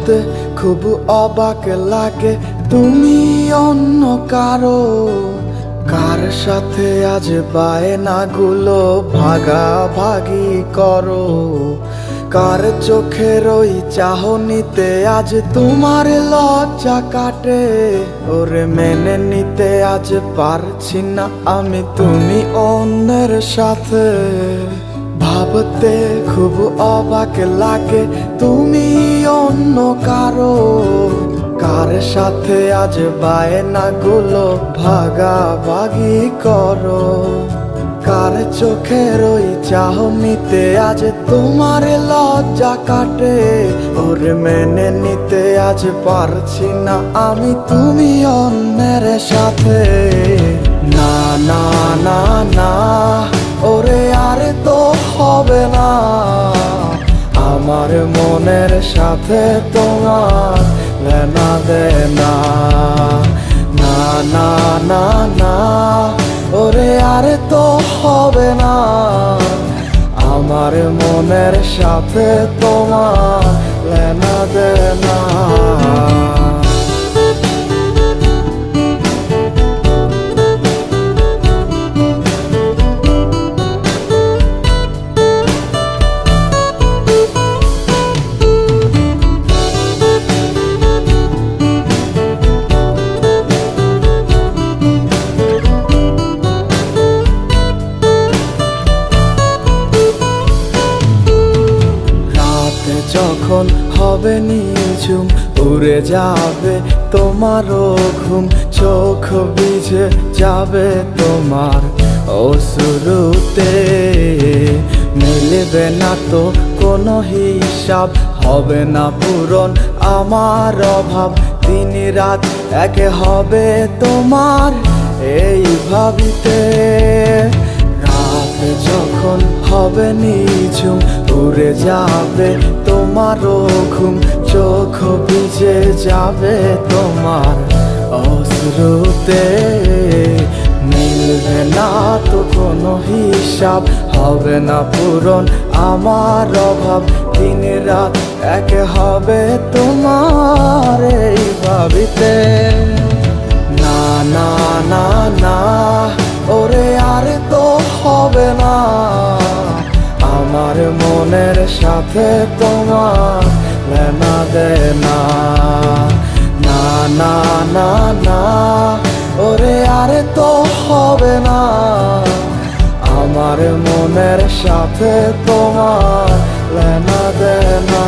ভাবতে খুব অবাক লাগে তুমি অন্য কারো। কার সাথে আজ বায়নাগুলো ভাগাভাগি করো? কার চোখের ওই চাহনিতে আজ তোমার লজ্জা কাটে? ওরে মেনে নিতে আজ পারছি না আমি তুমি অন্যের সাথে। ভাবতে খুব অবাক লাগে তুমি অন্য কারো। কার সাথে আজ বায়নাগুলো ভাগাভাগি করো? কার চোখের ওই চাহনিতে আজ তোমার লজ্জা কাটে? ওরে মেনে নিতে আজ পারছি না আমি তুমি অন্যের সাথে। না না না না, ওরে আর তো হবে না আমার মনের সাথে তোমার লেনা দেনা। না না না না, ওরে আর তো হবে না আমার মনের সাথে তোমার লেনা দেনা। যখন হবে নিঝুম উড়ে যাবে তোমারও ঘুম, চোখ ভিজে যাবে তোমার অশ্রুতে। মিলবে না তো কোনো হিসাব, হবে না পূরণ আমার অভাব। দিন রাত এক হবে তোমার এই ভাবিতে। রাত যখন হবে নিঝুম উড়ে যাবে তোমারও ঘুম, চোখ ভিজে যাবে তোমার অশ্রুতে। মিলবে না তো কোনো হিসাব, হবে না পূরণ আমার অভাব। দিন রাত এক হবে তোমার এই ভাবিতে। না না না না, ওরে আর তো হবে না আমার মনের সাথে তোমার লেনা দেনা। না না না না, ওরে আর তো হবে না আমার মনের সাথে তোমার লেনা দেনা।